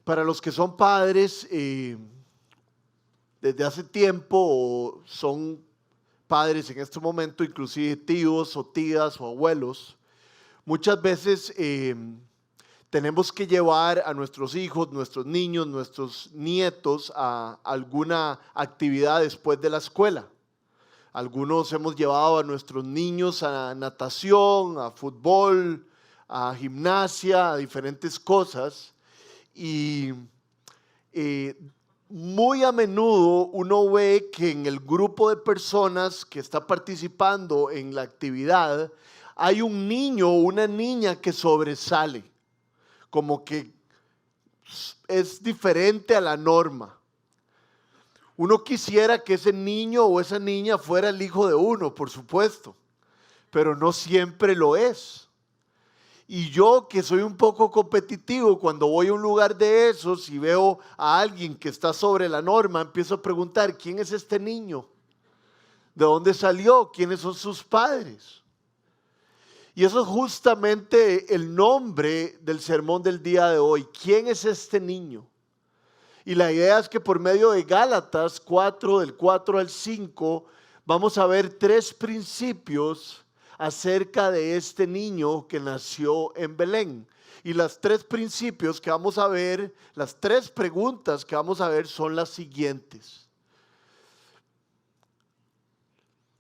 Para los que son padres desde hace tiempo o son padres en este momento, inclusive tíos o tías o abuelos, muchas veces tenemos que llevar a nuestros hijos, nuestros niños, nuestros nietos a alguna actividad después de la escuela. Algunos hemos llevado a nuestros niños a natación, a fútbol, a gimnasia, a diferentes cosas. Y muy a menudo uno ve que en el grupo de personas que está participando en la actividad hay un niño o una niña que sobresale, como que es diferente a la norma. Uno quisiera que ese niño o esa niña fuera el hijo de uno, por supuesto, pero no siempre lo es. Y yo, que soy un poco competitivo, cuando voy a un lugar de esos y veo a alguien que está sobre la norma, empiezo a preguntar: ¿quién es este niño? ¿De dónde salió? ¿Quiénes son sus padres? Y eso es justamente el nombre del sermón del día de hoy. ¿Quién es este niño? Y la idea es que por medio de Gálatas 4, del 4 al 5, vamos a ver 3 principios acerca de este niño que nació en Belén. Y los 3 principios que vamos a ver, las 3 preguntas que vamos a ver son las siguientes.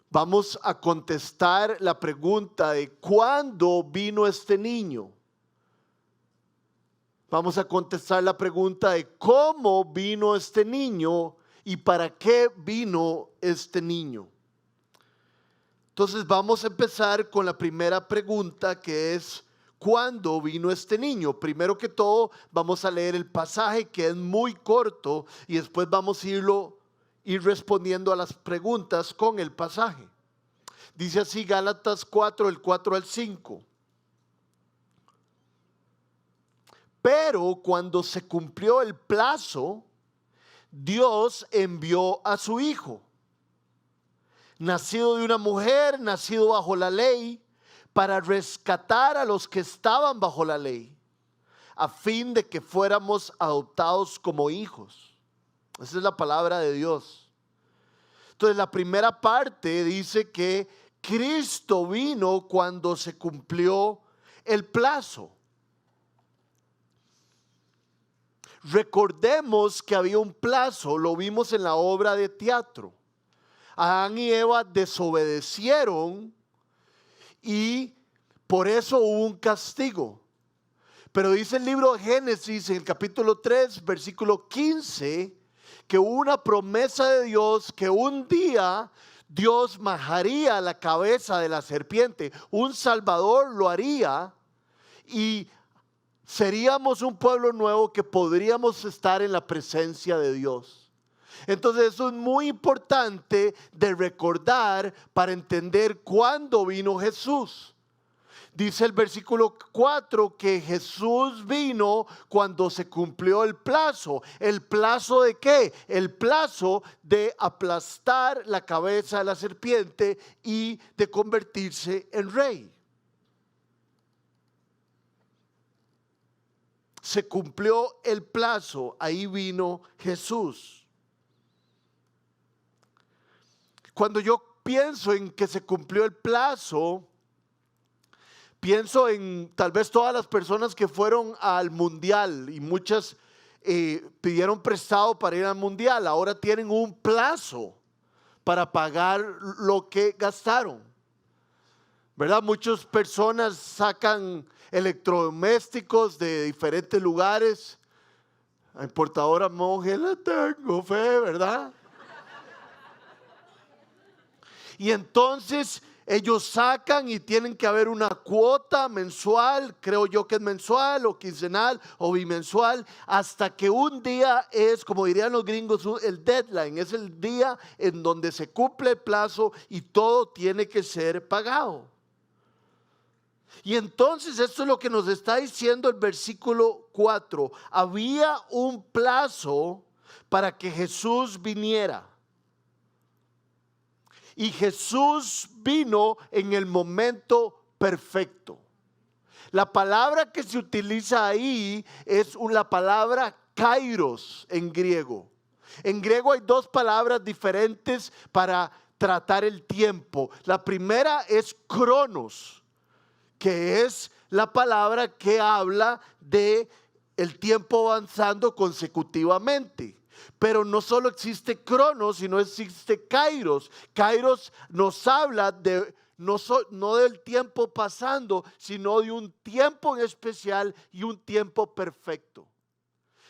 Vamos a contestar la pregunta de ¿cuándo vino este niño? Vamos a contestar la pregunta de cómo vino este niño y para qué vino este niño. Entonces vamos a empezar con la primera pregunta, que es ¿cuándo vino este niño? Primero que todo vamos a leer el pasaje, que es muy corto, y después vamos a ir respondiendo a las preguntas con el pasaje. Dice así Gálatas 4, del 4 al 5. Pero cuando se cumplió el plazo, Dios envió a su hijo, nacido de una mujer, nacido bajo la ley, para rescatar a los que estaban bajo la ley, a fin de que fuéramos adoptados como hijos. Esa es la palabra de Dios. Entonces la primera parte dice que Cristo vino cuando se cumplió el plazo. Recordemos que había un plazo, lo vimos en la obra de teatro. Adán y Eva desobedecieron y por eso hubo un castigo. Pero dice el libro de Génesis en el capítulo 3, versículo 15, que hubo una promesa de Dios que un día Dios majaría la cabeza de la serpiente. Un Salvador lo haría y seríamos un pueblo nuevo que podríamos estar en la presencia de Dios. Entonces eso es muy importante de recordar para entender cuándo vino Jesús. Dice el versículo 4 que Jesús vino cuando se cumplió el plazo. ¿El plazo de qué? El plazo de aplastar la cabeza de la serpiente y de convertirse en rey. Se cumplió el plazo, ahí vino Jesús. Cuando yo pienso en que se cumplió el plazo, pienso en tal vez todas las personas que fueron al mundial y muchas pidieron prestado para ir al mundial. Ahora tienen un plazo para pagar lo que gastaron, ¿verdad? Muchas personas sacan electrodomésticos de diferentes lugares. A importadora Monge le tengo fe, ¿verdad? Y entonces ellos sacan y tienen que haber una cuota mensual, creo yo que es mensual o quincenal o bimensual, hasta que un día es, como dirían los gringos, el deadline, es el día en donde se cumple el plazo y todo tiene que ser pagado. Y entonces esto es lo que nos está diciendo el versículo 4. Había un plazo para que Jesús viniera. Y Jesús vino en el momento perfecto. La palabra que se utiliza ahí es la palabra kairos en griego. En griego hay dos palabras diferentes para tratar el tiempo. La primera es cronos, que es la palabra que habla de el tiempo avanzando consecutivamente. Pero no solo existe cronos, sino existe kairos. Kairos nos habla de no del tiempo pasando, sino de un tiempo en especial y un tiempo perfecto.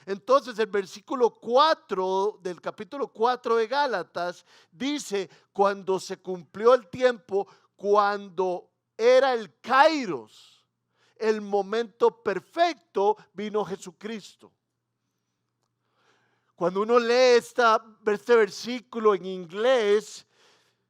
Entonces el versículo 4 del capítulo 4 de Gálatas dice: cuando se cumplió el tiempo, cuando era el kairos, el momento perfecto, vino Jesucristo. Cuando uno lee este versículo en inglés,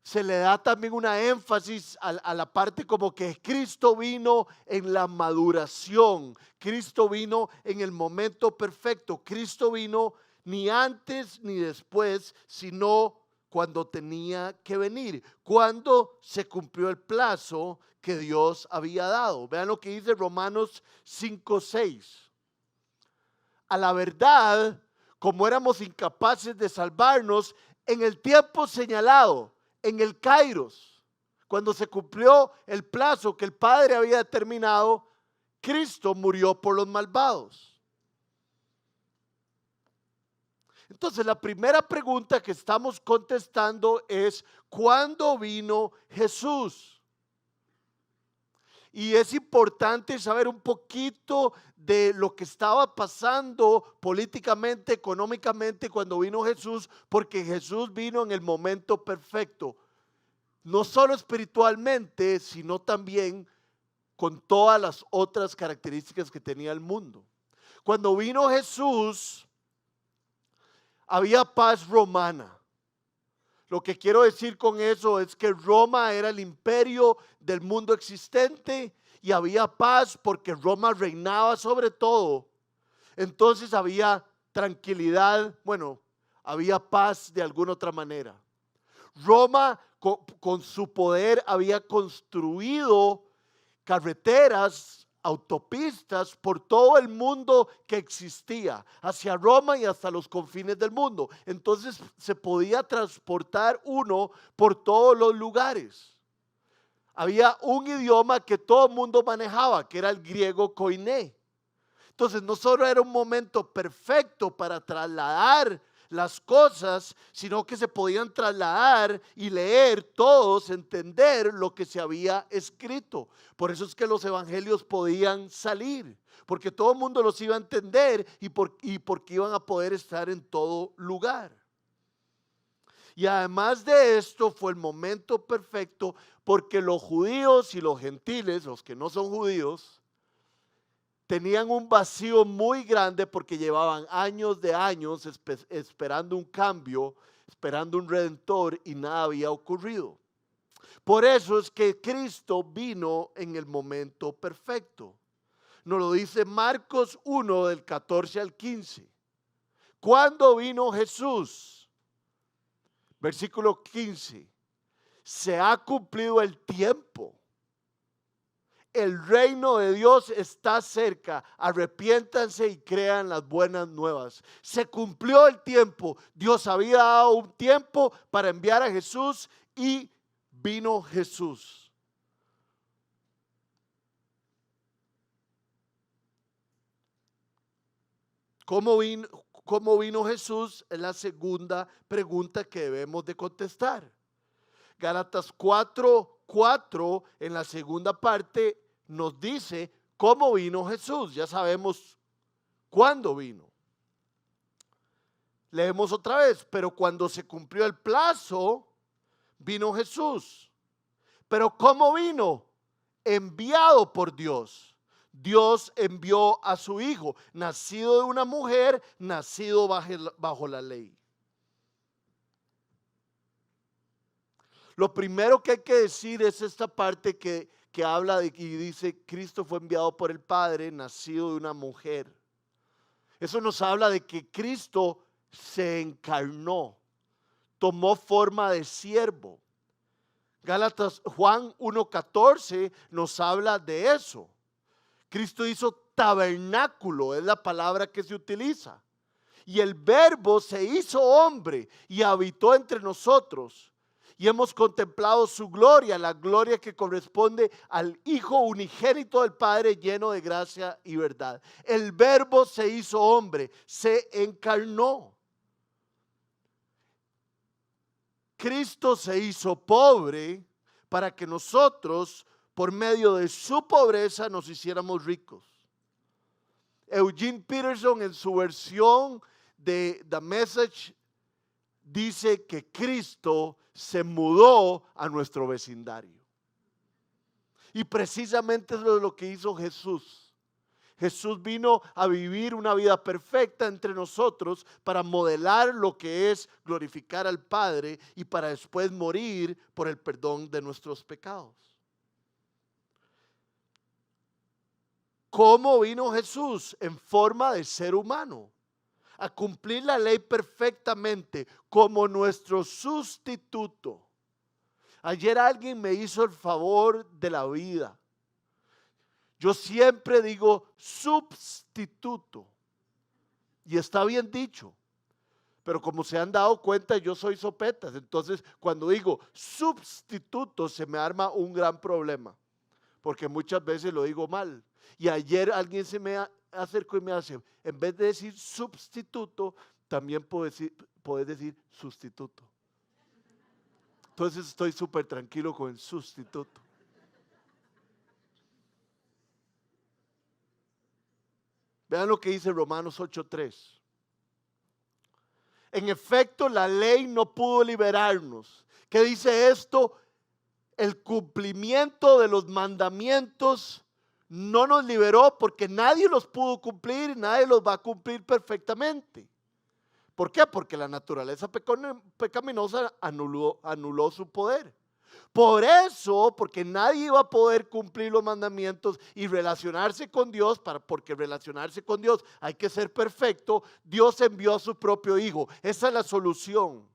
se le da también una énfasis a la parte como que Cristo vino en la maduración. Cristo vino en el momento perfecto. Cristo vino ni antes ni después, sino cuando tenía que venir, cuando se cumplió el plazo que Dios había dado. Vean lo que dice Romanos 5:6. A la verdad, como éramos incapaces de salvarnos en el tiempo señalado, en el kairos, cuando se cumplió el plazo que el Padre había determinado, Cristo murió por los malvados. Entonces, la primera pregunta que estamos contestando es: ¿cuándo vino Jesús? Y es importante saber un poquito de lo que estaba pasando políticamente, económicamente cuando vino Jesús, porque Jesús vino en el momento perfecto, no solo espiritualmente, sino también con todas las otras características que tenía el mundo. Cuando vino Jesús, había paz romana. Lo que quiero decir con eso es que Roma era el imperio del mundo existente y había paz porque Roma reinaba sobre todo. Entonces había tranquilidad, había paz de alguna otra manera. Roma con su poder había construido carreteras, autopistas por todo el mundo que existía, hacia Roma y hasta los confines del mundo. Entonces se podía transportar uno por todos los lugares. Había un idioma que todo el mundo manejaba, que era el griego koiné. Entonces no solo era un momento perfecto para trasladar las cosas, sino que se podían trasladar y leer todos, entender lo que se había escrito. Por eso es que los evangelios podían salir, porque todo el mundo los iba a entender y porque iban a poder estar en todo lugar. Y además de esto fue el momento perfecto porque los judíos y los gentiles, los que no son judíos, tenían un vacío muy grande porque llevaban años de años esperando un cambio, esperando un redentor y nada había ocurrido. Por eso es que Cristo vino en el momento perfecto. Nos lo dice Marcos 1 del 14 al 15. ¿Cuándo vino Jesús? Versículo 15. Se ha cumplido el tiempo. El reino de Dios está cerca. Arrepiéntanse y crean las buenas nuevas. Se cumplió el tiempo. Dios había dado un tiempo para enviar a Jesús y vino Jesús. ¿Cómo vino Jesús? Es la segunda pregunta que debemos de contestar. Gálatas 4:4 en la segunda parte nos dice cómo vino Jesús. Ya sabemos cuándo vino. Leemos otra vez: pero cuando se cumplió el plazo, vino Jesús. ¿Pero cómo vino? Enviado por Dios. Dios envió a su Hijo, nacido de una mujer, nacido bajo la ley. Lo primero que hay que decir es esta parte que habla y dice: Cristo fue enviado por el Padre, nacido de una mujer. Eso nos habla de que Cristo se encarnó, tomó forma de siervo. Juan 1:14 nos habla de eso. Cristo hizo tabernáculo, es la palabra que se utiliza. Y el Verbo se hizo hombre y habitó entre nosotros. Y hemos contemplado su gloria, la gloria que corresponde al Hijo unigénito del Padre, lleno de gracia y verdad. El Verbo se hizo hombre, se encarnó. Cristo se hizo pobre para que nosotros, por medio de su pobreza, nos hiciéramos ricos. Eugene Peterson, en su versión de The Message, dice que Cristo se mudó a nuestro vecindario. Y precisamente eso es lo que hizo Jesús. Jesús vino a vivir una vida perfecta entre nosotros para modelar lo que es glorificar al Padre y para después morir por el perdón de nuestros pecados. ¿Cómo vino Jesús? En forma de ser humano, a cumplir la ley perfectamente como nuestro sustituto. Ayer alguien me hizo el favor de la vida. Yo siempre digo sustituto, y está bien dicho, pero como se han dado cuenta, yo soy sopetas. Entonces, cuando digo sustituto, se me arma un gran problema, porque muchas veces lo digo mal. Y ayer alguien se me acercó y me hace, en vez de decir sustituto, también puedes decir sustituto. Entonces estoy súper tranquilo con el sustituto. Vean lo que dice Romanos 8:3. En efecto, la ley no pudo liberarnos. ¿Qué dice esto? El cumplimiento de los mandamientos no nos liberó porque nadie los pudo cumplir y nadie los va a cumplir perfectamente. ¿Por qué? Porque la naturaleza pecaminosa anuló su poder. Por eso, porque nadie iba a poder cumplir los mandamientos y relacionarse con Dios, porque relacionarse con Dios hay que ser perfecto, Dios envió a su propio Hijo. Esa es la solución.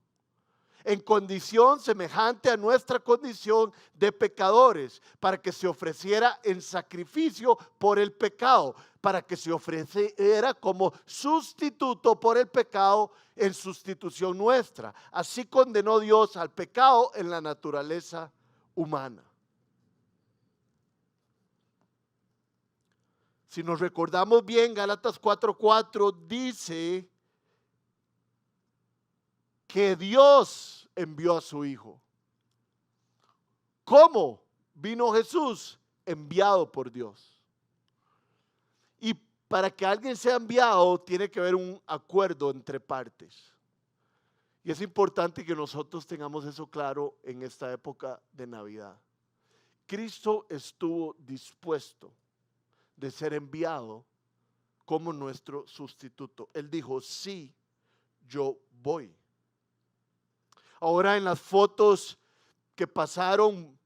En condición semejante a nuestra condición de pecadores, para que se ofreciera en sacrificio por el pecado, para que se ofreciera como sustituto por el pecado en sustitución nuestra. Así condenó Dios al pecado en la naturaleza humana. Si nos recordamos bien, Gálatas 4:4 dice que Dios envió a su Hijo. ¿Cómo vino Jesús? Enviado por Dios. Y para que alguien sea enviado, tiene que haber un acuerdo entre partes. Y es importante que nosotros tengamos eso claro en esta época de Navidad. Cristo estuvo dispuesto de ser enviado como nuestro sustituto. Él dijo, sí, yo voy. Ahora en las fotos que pasaron,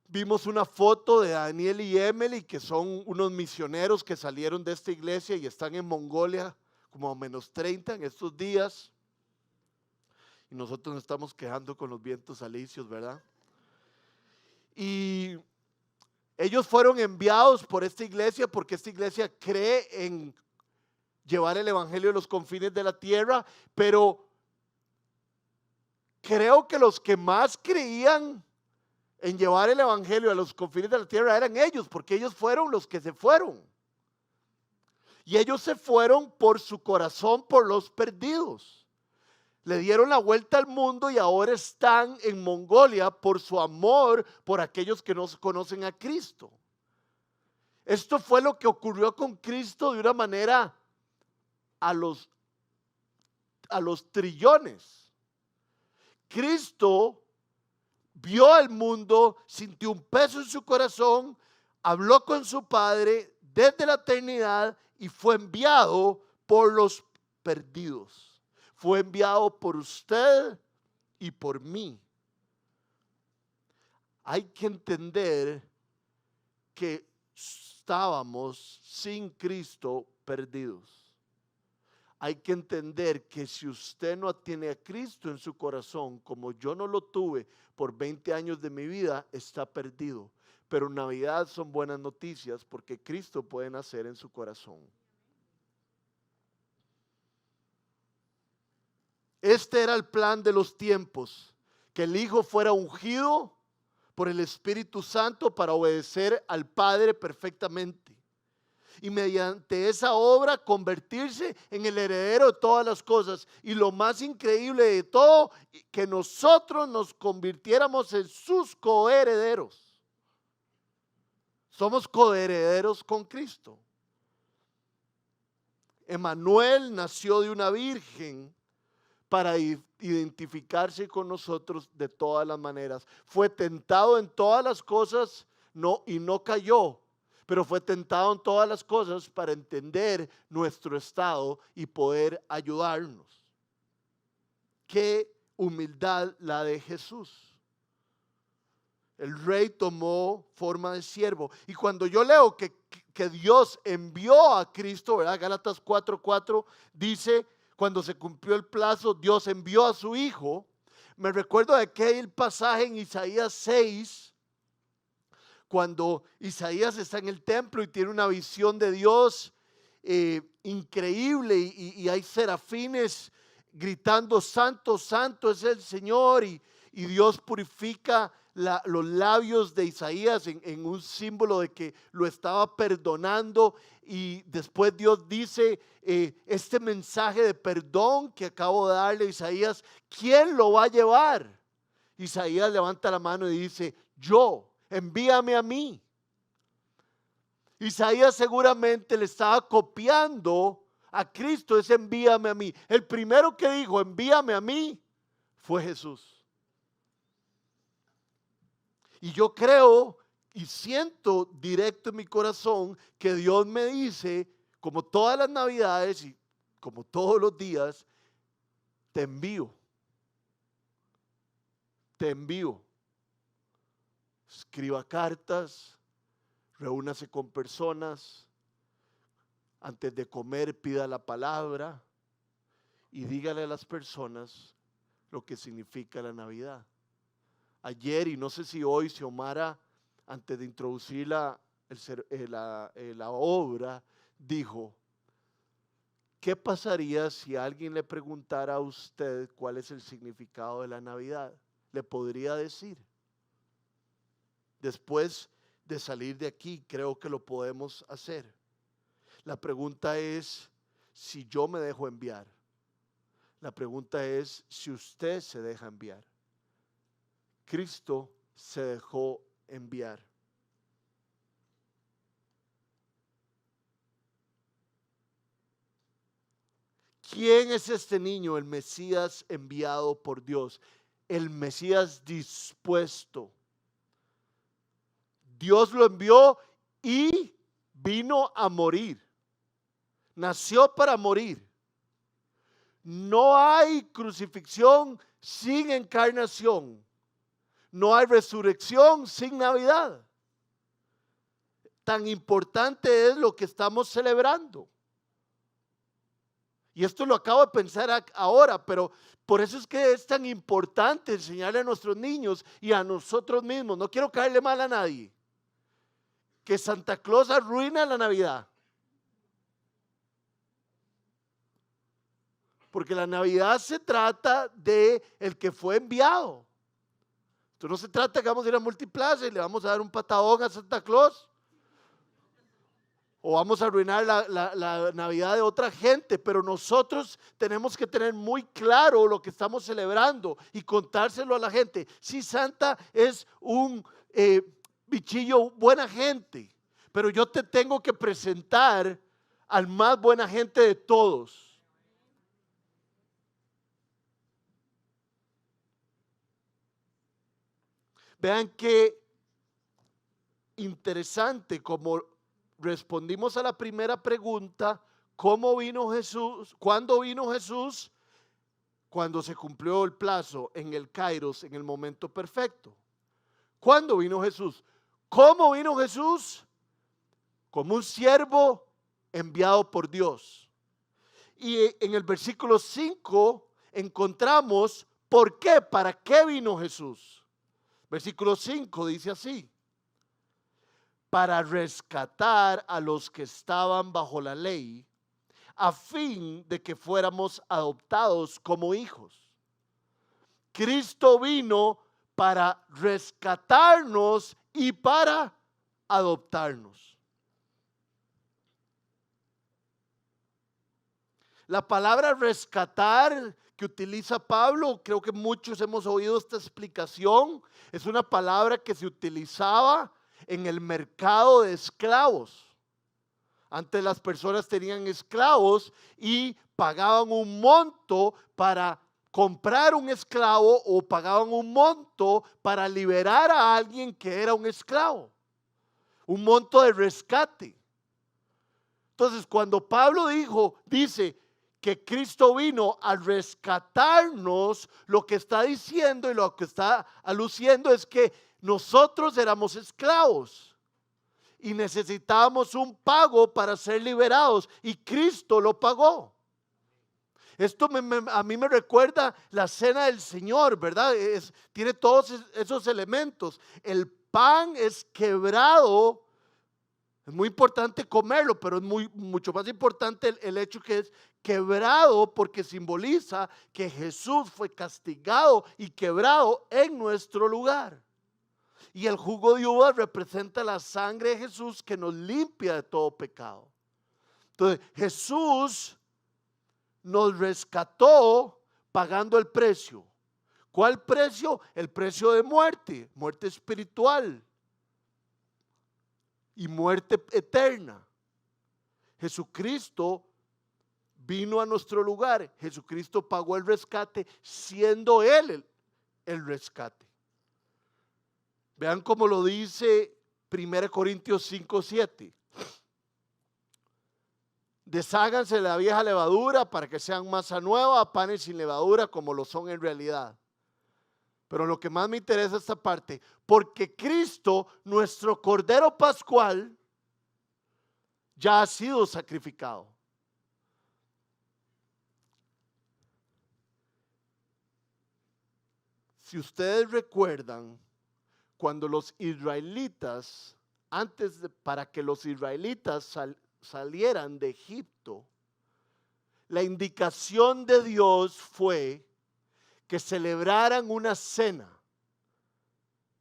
vimos una foto de Daniel y Emily, que son unos misioneros que salieron de esta iglesia y están en Mongolia, como a -30 en estos días. Y nosotros nos estamos quejando con los vientos alisios, ¿verdad? Y ellos fueron enviados por esta iglesia porque esta iglesia cree en llevar el evangelio a los confines de la tierra, pero creo que los que más creían en llevar el evangelio a los confines de la tierra eran ellos, porque ellos fueron los que se fueron. Y ellos se fueron por su corazón, por los perdidos. Le dieron la vuelta al mundo y ahora están en Mongolia por su amor por aquellos que no conocen a Cristo. Esto fue lo que ocurrió con Cristo de una manera a los trillones. Cristo vio al mundo, sintió un peso en su corazón, habló con su Padre desde la eternidad y fue enviado por los perdidos. Fue enviado por usted y por mí. Hay que entender que estábamos sin Cristo perdidos. Hay que entender que si usted no tiene a Cristo en su corazón, como yo no lo tuve por 20 años de mi vida, está perdido. pero Navidad son buenas noticias porque Cristo puede nacer en su corazón. Este era el plan de los tiempos, que el Hijo fuera ungido por el Espíritu Santo para obedecer al Padre perfectamente. Y mediante esa obra convertirse en el heredero de todas las cosas. Y lo más increíble de todo, que nosotros nos convirtiéramos en sus coherederos. Somos coherederos con Cristo. Emmanuel nació de una virgen para identificarse con nosotros de todas las maneras. Fue tentado en todas las cosas y no cayó, pero fue tentado en todas las cosas para entender nuestro estado y poder ayudarnos. Qué humildad la de Jesús. El rey tomó forma de siervo. Y cuando yo leo que Dios envió a Cristo, ¿verdad? Gálatas 4:4 dice: cuando se cumplió el plazo, Dios envió a su Hijo. Me recuerdo de aquel pasaje en Isaías 6, cuando Isaías está en el templo y tiene una visión de Dios increíble, y hay serafines gritando: santo, santo es el Señor, y Dios purifica los labios de Isaías en un símbolo de que lo estaba perdonando. Y después Dios dice: este mensaje de perdón que acabo de darle a Isaías, ¿quién lo va a llevar? Isaías levanta la mano y dice: yo, envíame a mí. Isaías seguramente le estaba copiando a Cristo ese envíame a mí. El primero que dijo envíame a mí fue Jesús. Y yo creo y siento directo en mi corazón que Dios me dice, como todas las navidades y como todos los días: te envío. Te envío. Escriba cartas, reúnase con personas, antes de comer pida la palabra y dígale a las personas lo que significa la Navidad. Ayer, y no sé si hoy, Xiomara, antes de introducir la obra, dijo: ¿qué pasaría si alguien le preguntara a usted cuál es el significado de la Navidad? ¿Le podría decir? Después de salir de aquí, creo que lo podemos hacer. La pregunta es si yo me dejo enviar. La pregunta es si usted se deja enviar. Cristo se dejó enviar. ¿Quién es este niño? El Mesías enviado por Dios. El Mesías dispuesto. Dios lo envió y vino a morir. Nació para morir. No hay crucifixión sin encarnación. No hay resurrección sin Navidad. Tan importante es lo que estamos celebrando. Y esto lo acabo de pensar ahora, pero por eso es que es tan importante enseñarle a nuestros niños y a nosotros mismos. No quiero caerle mal a nadie, que Santa Claus arruina la Navidad. Porque la Navidad se trata de el que fue enviado. Esto no se trata que vamos a ir a Multiplaza y le vamos a dar un patadón a Santa Claus. O vamos a arruinar la Navidad de otra gente. Pero nosotros tenemos que tener muy claro lo que estamos celebrando y contárselo a la gente. Sí, Santa es un bichillo buena gente, pero yo te tengo que presentar al más buena gente de todos. Vean qué interesante, como respondimos a la primera pregunta: ¿cómo vino Jesús? ¿Cuándo vino Jesús? Cuando se cumplió el plazo, en el Kairos, en el momento perfecto. ¿Cuándo vino Jesús? ¿Cómo vino Jesús? Como un siervo enviado por Dios. Y en el versículo 5 encontramos por qué, para qué vino Jesús. Versículo 5 dice así: para rescatar a los que estaban bajo la ley, a fin de que fuéramos adoptados como hijos. Cristo vino para rescatarnos y para adoptarnos. La palabra rescatar que utiliza Pablo, creo que muchos hemos oído esta explicación, es una palabra que se utilizaba en el mercado de esclavos. Antes las personas tenían esclavos y pagaban un monto para comprar un esclavo o pagaban un monto para liberar a alguien que era un esclavo. Un monto de rescate. Entonces, cuando Pablo dice que Cristo vino a rescatarnos, lo que está diciendo y lo que está aluciendo es que nosotros éramos esclavos y necesitábamos un pago para ser liberados y Cristo lo pagó. Esto a mí me recuerda la cena del Señor, ¿verdad? Tiene todos esos elementos. El pan es quebrado. Es muy importante comerlo, pero es mucho más importante el hecho que es quebrado, porque simboliza que Jesús fue castigado y quebrado en nuestro lugar. Y el jugo de uva representa la sangre de Jesús que nos limpia de todo pecado. Entonces, Jesús nos rescató pagando el precio. ¿Cuál precio? El precio de muerte, muerte espiritual y muerte eterna. Jesucristo vino a nuestro lugar. Jesucristo pagó el rescate, siendo Él el rescate. Vean cómo lo dice 1 Corintios 5:7. Desháganse de la vieja levadura para que sean masa nueva, panes sin levadura como lo son en realidad. Pero lo que más me interesa es esta parte, porque Cristo, nuestro Cordero Pascual, ya ha sido sacrificado. Si ustedes recuerdan, cuando los israelitas, para que los israelitas salieran de Egipto, la indicación de Dios fue que celebraran una cena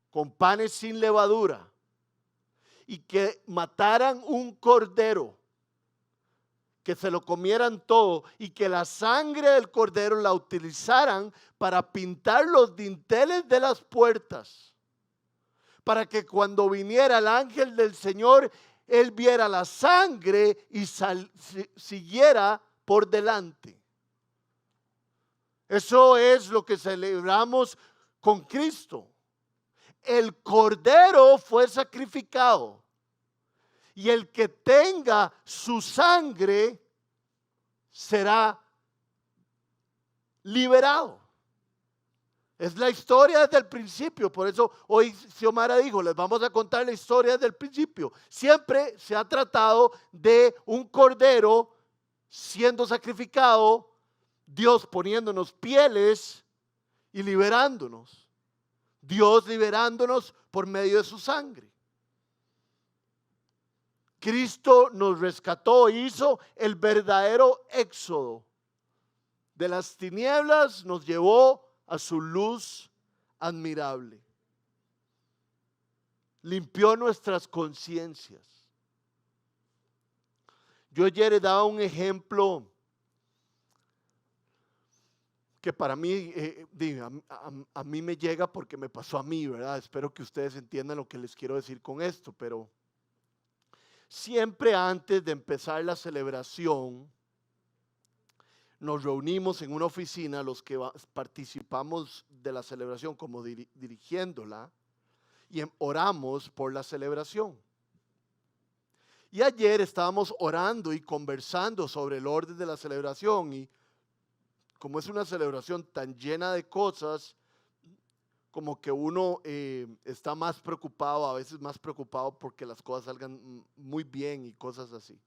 con panes sin levadura y que mataran un cordero, que se lo comieran todo y que la sangre del cordero la utilizaran para pintar los dinteles de las puertas, para que cuando viniera el ángel del Señor, él viera la sangre y siguiera por delante. Eso es lo que celebramos con Cristo. El cordero fue sacrificado y el que tenga su sangre será liberado. Es la historia desde el principio. Por eso hoy Xiomara dijo, les vamos a contar la historia desde el principio. Siempre se ha tratado de un cordero siendo sacrificado, Dios poniéndonos pieles y liberándonos. Dios liberándonos por medio de su sangre. Cristo nos rescató, hizo el verdadero éxodo. De las tinieblas nos llevó a su luz admirable. Limpió nuestras conciencias. Yo ayer daba un ejemplo que para mí, a mí me llega porque me pasó a mí, ¿verdad? Espero que ustedes entiendan lo que les quiero decir con esto, pero siempre antes de empezar la celebración, nos reunimos en una oficina, los que participamos de la celebración como dirigiéndola, y oramos por la celebración. Y ayer estábamos orando y conversando sobre el orden de la celebración, y como es una celebración tan llena de cosas, como que uno está más preocupado, a veces más preocupado porque las cosas salgan muy bien y cosas así.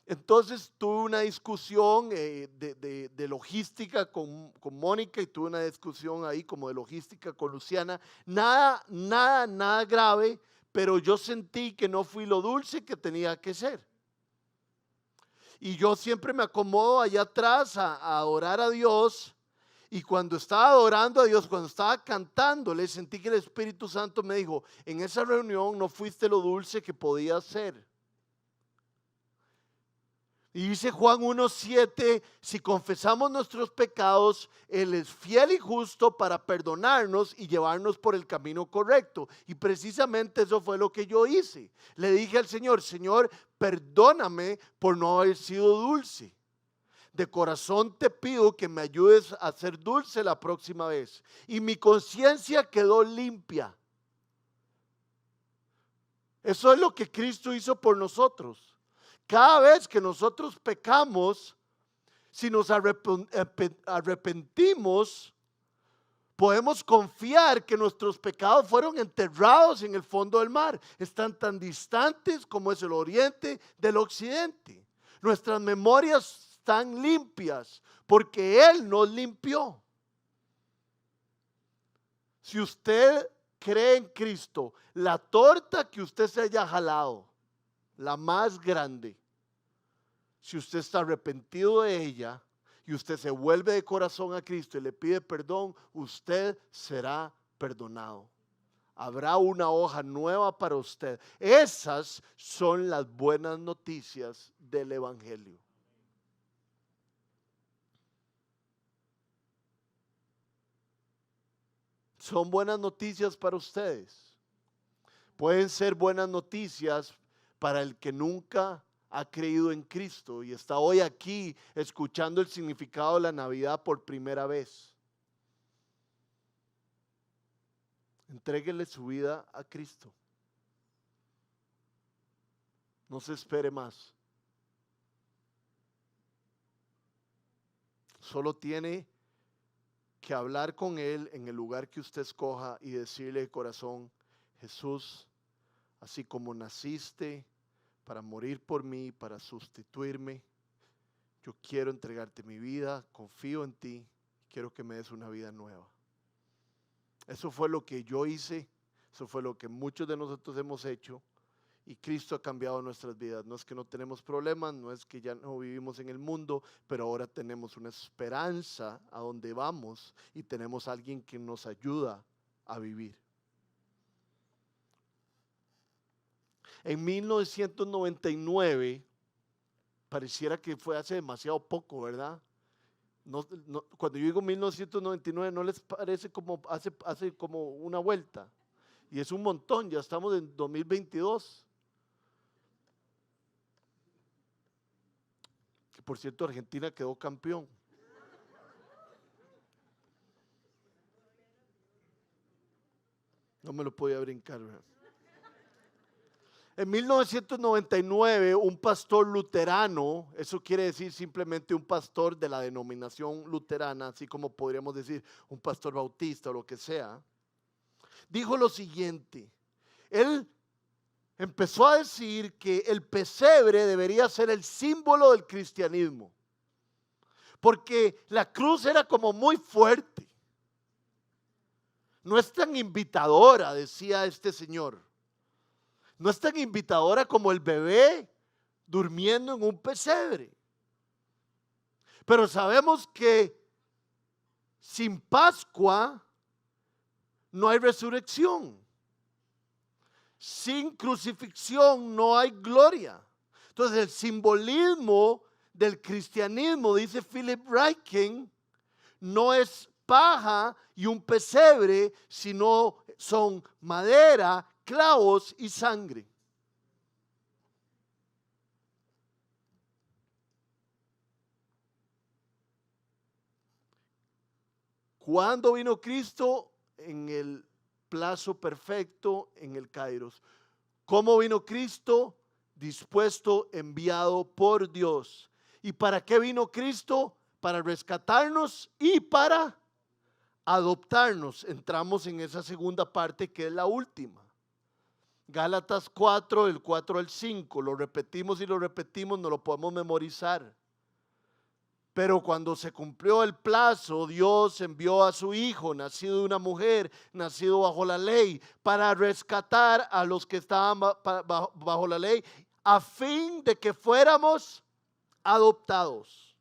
Entonces tuve una discusión de logística con Mónica y tuve una discusión ahí como de logística con Luciana. Nada grave, pero yo sentí que no fui lo dulce que tenía que ser. Y yo siempre me acomodo allá atrás a adorar a Dios. Y cuando estaba adorando a Dios, cuando estaba cantándole, sentí que el Espíritu Santo me dijo: en esa reunión no fuiste lo dulce que podías ser. Y dice Juan 1:7, si confesamos nuestros pecados, Él es fiel y justo para perdonarnos y llevarnos por el camino correcto. Y precisamente eso fue lo que yo hice. Le dije al Señor: Señor, perdóname por no haber sido dulce. De corazón te pido que me ayudes a ser dulce la próxima vez. Y mi conciencia quedó limpia. Eso es lo que Cristo hizo por nosotros. Cada vez que nosotros pecamos, si nos arrepentimos, podemos confiar que nuestros pecados fueron enterrados en el fondo del mar. Están tan distantes como es el oriente del occidente. Nuestras memorias están limpias porque Él nos limpió. Si usted cree en Cristo, la torta que usted se haya jalado, la más grande, si usted está arrepentido de ella y usted se vuelve de corazón a Cristo y le pide perdón, usted será perdonado. Habrá una hoja nueva para usted. Esas son las buenas noticias del Evangelio. Son buenas noticias para ustedes. Pueden ser buenas noticias para el que nunca ha creído en Cristo y está hoy aquí escuchando el significado de la Navidad por primera vez. Entréguele su vida a Cristo. No se espere más. Solo tiene que hablar con Él en el lugar que usted escoja y decirle de corazón: Jesús, así como naciste para morir por mí, para sustituirme, yo quiero entregarte mi vida, confío en ti, quiero que me des una vida nueva. Eso fue lo que yo hice, eso fue lo que muchos de nosotros hemos hecho, y Cristo ha cambiado nuestras vidas. No es que no tenemos problemas, no es que ya no vivimos en el mundo, pero ahora tenemos una esperanza a donde vamos y tenemos a alguien que nos ayuda a vivir. En 1999, pareciera que fue hace demasiado poco, ¿verdad? Cuando yo digo 1999, ¿no les parece como hace como una vuelta? Y es un montón, ya estamos en 2022. Que por cierto, Argentina quedó campeón. No me lo podía brincar, ¿verdad? En 1999, un pastor luterano, eso quiere decir simplemente un pastor de la denominación luterana, así como podríamos decir un pastor bautista o lo que sea, dijo lo siguiente. Él empezó a decir que el pesebre debería ser el símbolo del cristianismo, porque la cruz era como muy fuerte. No es tan invitadora, decía este señor. No es tan invitadora como el bebé durmiendo en un pesebre. Pero sabemos que sin Pascua no hay resurrección. Sin crucifixión no hay gloria. Entonces el simbolismo del cristianismo, dice Philip Ryken, no es paja y un pesebre, sino son madera, clavos y sangre. ¿Cuándo vino Cristo? En el plazo perfecto, en el Kairos. ¿Cómo vino Cristo? Dispuesto, enviado por Dios. ¿Y para qué vino Cristo? Para rescatarnos y para adoptarnos. Entramos en esa segunda parte que es la última. Gálatas 4, del 4 al 5, lo repetimos y lo repetimos, no lo podemos memorizar. Pero cuando se cumplió el plazo, Dios envió a su Hijo, nacido de una mujer, nacido bajo la ley, para rescatar a los que estaban bajo la ley, a fin de que fuéramos adoptados.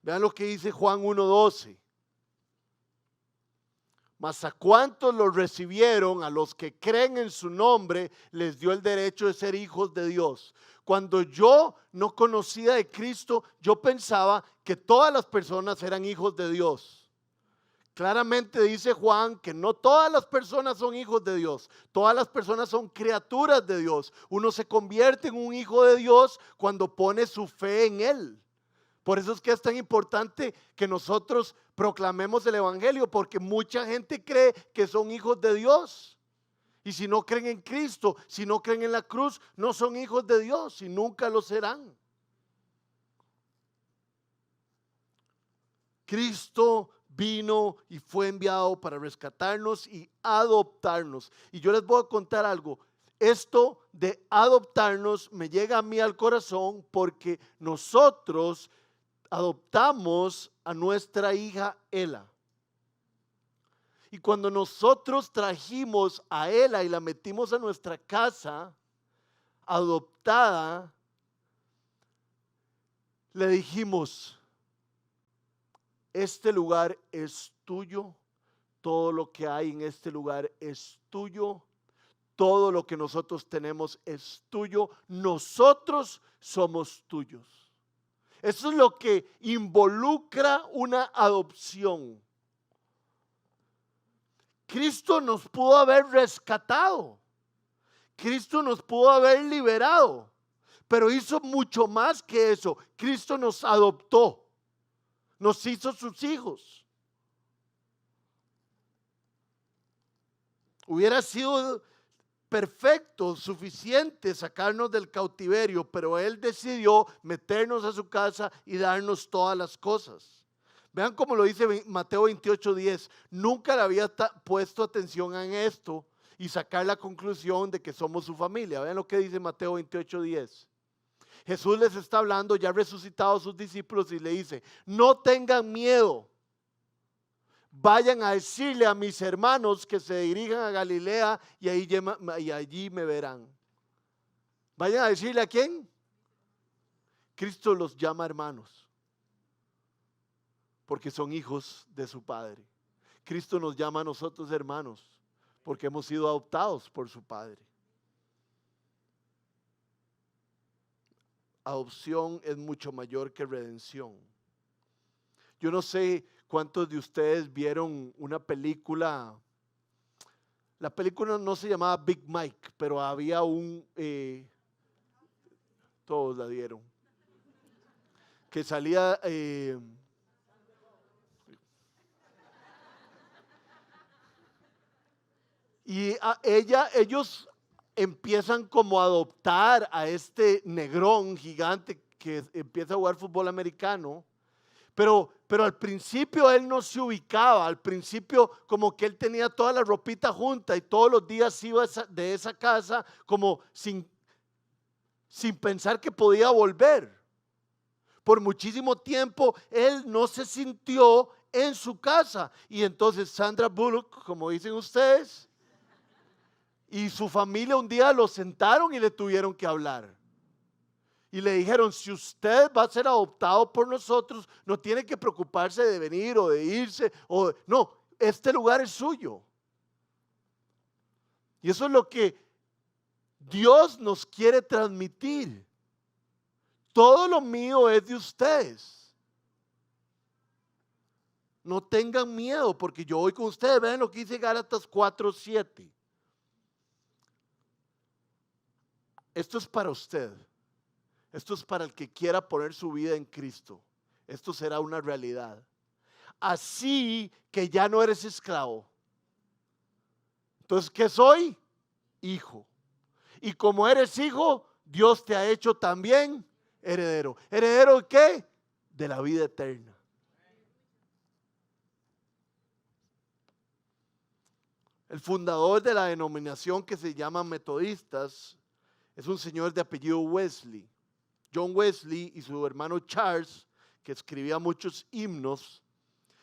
Vean lo que dice Juan 1:12. Mas a cuantos los recibieron, a los que creen en su nombre, les dio el derecho de ser hijos de Dios. Cuando yo no conocía de Cristo, yo pensaba que todas las personas eran hijos de Dios. Claramente dice Juan que no todas las personas son hijos de Dios. Todas las personas son criaturas de Dios. Uno se convierte en un hijo de Dios cuando pone su fe en Él. Por eso es que es tan importante que nosotros proclamemos el evangelio, porque mucha gente cree que son hijos de Dios. Y si no creen en Cristo, si no creen en la cruz, no son hijos de Dios y nunca lo serán. Cristo vino y fue enviado para rescatarnos y adoptarnos. Y yo les voy a contar algo. Esto de adoptarnos me llega a mí al corazón porque nosotros adoptamos a nuestra hija Ela. Y cuando nosotros trajimos a Ela y la metimos a nuestra casa adoptada, le dijimos: este lugar es tuyo, todo lo que hay en este lugar es tuyo, todo lo que nosotros tenemos es tuyo, nosotros somos tuyos. Eso es lo que involucra una adopción. Cristo nos pudo haber rescatado, Cristo nos pudo haber liberado, pero hizo mucho más que eso. Cristo nos adoptó, nos hizo sus hijos. Hubiera sido perfecto, suficiente sacarnos del cautiverio, pero Él decidió meternos a su casa y darnos todas las cosas. Vean cómo lo dice Mateo 28:10. Nunca le había puesto atención en esto y sacar la conclusión de que somos su familia. Vean lo que dice Mateo 28:10. Jesús les está hablando, ya resucitado a sus discípulos, y le dice: no tengan miedo. Vayan a decirle a mis hermanos que se dirijan a Galilea y allí me verán. Vayan a decirle ¿a quién? Cristo los llama hermanos, porque son hijos de su Padre. Cristo nos llama a nosotros hermanos, porque hemos sido adoptados por su Padre. Adopción es mucho mayor que redención. Yo no sé cuántos de ustedes vieron una película. La película no se llamaba Big Mike, pero había todos la dieron, que salía y ellos empiezan como a adoptar a este negrón gigante que empieza a jugar fútbol americano. Pero al principio él no se ubicaba, al principio como que él tenía toda la ropita junta y todos los días iba de esa casa como sin pensar que podía volver. Por muchísimo tiempo él no se sintió en su casa, y entonces Sandra Bullock, como dicen ustedes, y su familia un día lo sentaron y le tuvieron que hablar. Y le dijeron: si usted va a ser adoptado por nosotros, no tiene que preocuparse de venir o de irse. No, este lugar es suyo. Y eso es lo que Dios nos quiere transmitir. Todo lo mío es de ustedes. No tengan miedo, porque yo voy con ustedes. Vean lo que dice Gálatas 4:7. Esto es para usted. Esto es para el que quiera poner su vida en Cristo. Esto será una realidad. Así que ya no eres esclavo. Entonces, ¿qué soy? Hijo. Y como eres hijo, Dios te ha hecho también heredero. ¿Heredero de qué? De la vida eterna. El fundador de la denominación que se llama Metodistas es un señor de apellido Wesley. John Wesley y su hermano Charles, que escribía muchos himnos,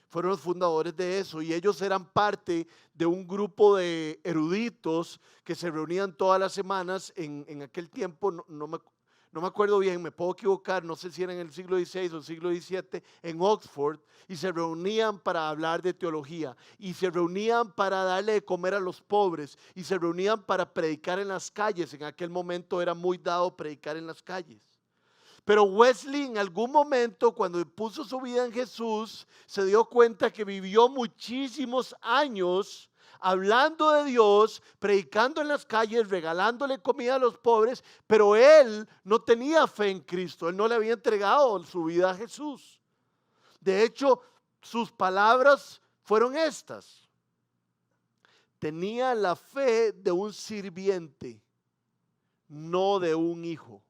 fueron los fundadores de eso, y ellos eran parte de un grupo de eruditos que se reunían todas las semanas en aquel tiempo. No me acuerdo bien, me puedo equivocar, no sé si era en el siglo XVI o el siglo XVII, en Oxford, y se reunían para hablar de teología, y se reunían para darle de comer a los pobres, y se reunían para predicar en las calles. En aquel momento era muy dado predicar en las calles. Pero Wesley en algún momento, cuando puso su vida en Jesús, se dio cuenta que vivió muchísimos años hablando de Dios, predicando en las calles, regalándole comida a los pobres, pero él no tenía fe en Cristo, él no le había entregado su vida a Jesús. De hecho, sus palabras fueron estas: tenía la fe de un sirviente, no de un hijo.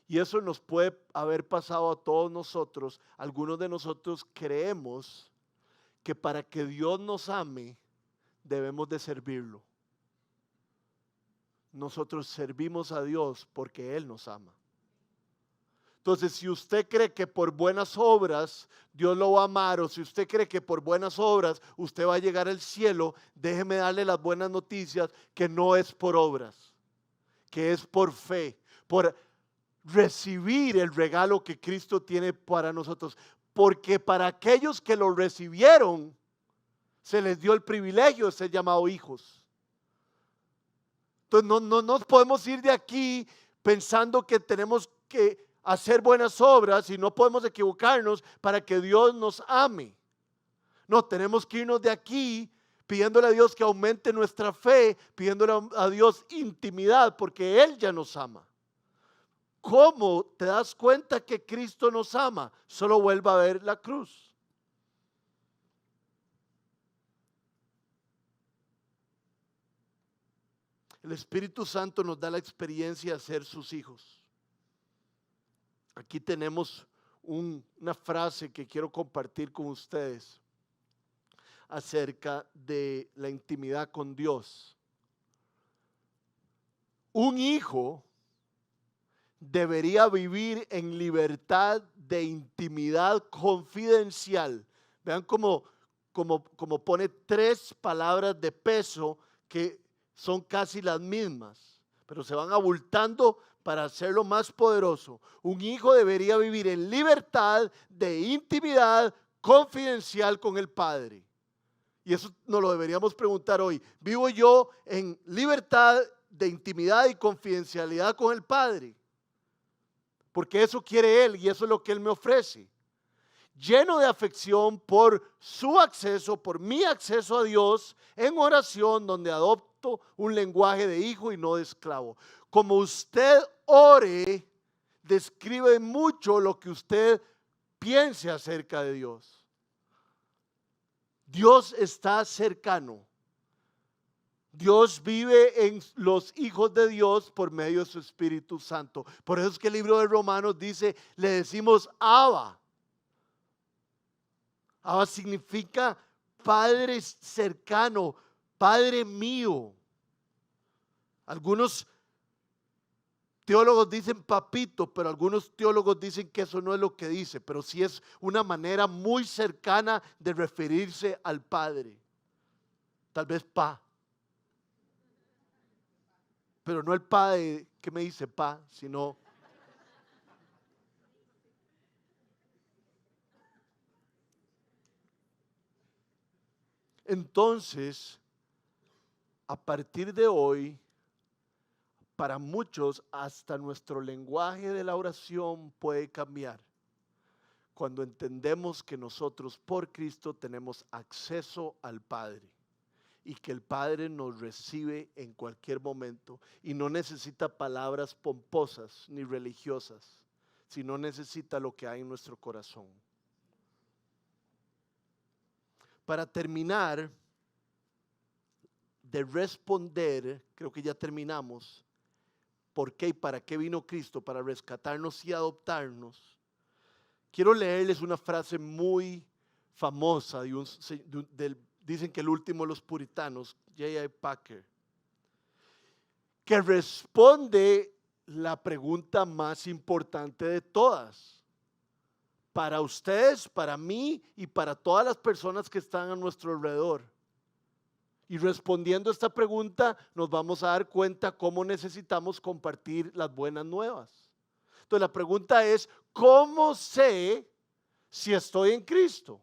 Y eso nos puede haber pasado a todos nosotros. Algunos de nosotros creemos que para que Dios nos ame, debemos de servirlo. Nosotros servimos a Dios porque Él nos ama. Entonces, si usted cree que por buenas obras Dios lo va a amar, o si usted cree que por buenas obras usted va a llegar al cielo, déjeme darle las buenas noticias, que no es por obras, que es por fe, por recibir el regalo que Cristo tiene para nosotros. Porque para aquellos que lo recibieron, se les dio el privilegio de ser llamados hijos. Entonces no nos podemos ir de aquí pensando que tenemos que hacer buenas obras, y no podemos equivocarnos para que Dios nos ame. No, tenemos que irnos de aquí pidiéndole a Dios que aumente nuestra fe, pidiéndole a Dios intimidad, porque Él ya nos ama. ¿Cómo te das cuenta que Cristo nos ama? Solo vuelva a ver la cruz. El Espíritu Santo nos da la experiencia de ser sus hijos. Aquí tenemos una frase que quiero compartir con ustedes acerca de la intimidad con Dios. Un hijo debería vivir en libertad de intimidad confidencial. Vean cómo pone tres palabras de peso que son casi las mismas, pero se van abultando para hacerlo más poderoso. Un hijo debería vivir en libertad de intimidad confidencial con el Padre. Y eso nos lo deberíamos preguntar hoy. ¿Vivo yo en libertad de intimidad y confidencialidad con el Padre? Porque eso quiere Él y eso es lo que Él me ofrece. Lleno de afección por su acceso, por mi acceso a Dios, en oración donde adopto un lenguaje de hijo y no de esclavo. Como usted ore, describe mucho lo que usted piense acerca de Dios. Dios está cercano. Dios vive en los hijos de Dios por medio de su Espíritu Santo. Por eso es que el libro de Romanos dice, le decimos Abba. Abba significa Padre cercano, Padre mío. Algunos teólogos dicen papito, pero algunos teólogos dicen que eso no es lo que dice, pero sí es una manera muy cercana de referirse al Padre. Tal vez pa. Pero no el padre que me dice pa, sino entonces, a partir de hoy, para muchos hasta nuestro lenguaje de la oración puede cambiar cuando entendemos que nosotros por Cristo tenemos acceso al Padre. Y que el Padre nos recibe en cualquier momento y no necesita palabras pomposas ni religiosas, sino necesita lo que hay en nuestro corazón. Para terminar de responder, creo que ya terminamos, ¿por qué y para qué vino Cristo? Para rescatarnos y adoptarnos. Quiero leerles una frase muy famosa dicen que el último de los puritanos, J.I. Packer, que responde la pregunta más importante de todas. Para ustedes, para mí y para todas las personas que están a nuestro alrededor. Y respondiendo a esta pregunta, nos vamos a dar cuenta cómo necesitamos compartir las buenas nuevas. Entonces la pregunta es, ¿cómo sé si estoy en Cristo?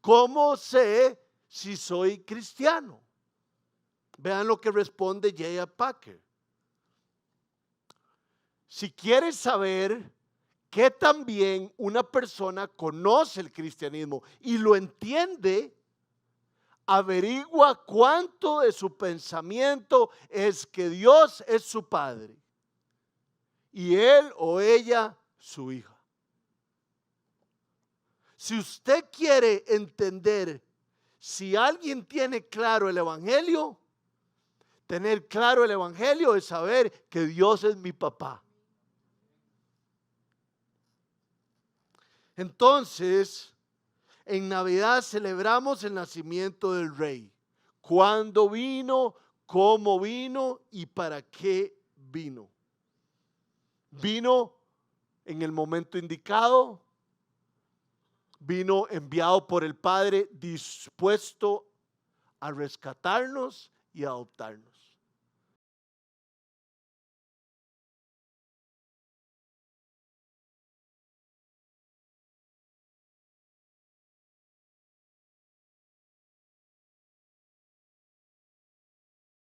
¿Cómo sé si soy cristiano? Vean lo que responde J.I. Packer. Si quieres saber que también una persona conoce el cristianismo y lo entiende, averigua cuánto de su pensamiento es que Dios es su padre y él o ella su hija. Si usted quiere entender si alguien tiene claro el evangelio, tener claro el evangelio es saber que Dios es mi papá. Entonces, en Navidad celebramos el nacimiento del Rey. ¿Cuándo vino? ¿Cómo vino? ¿Y para qué vino? Vino en el momento indicado. Vino enviado por el Padre, dispuesto a rescatarnos y adoptarnos.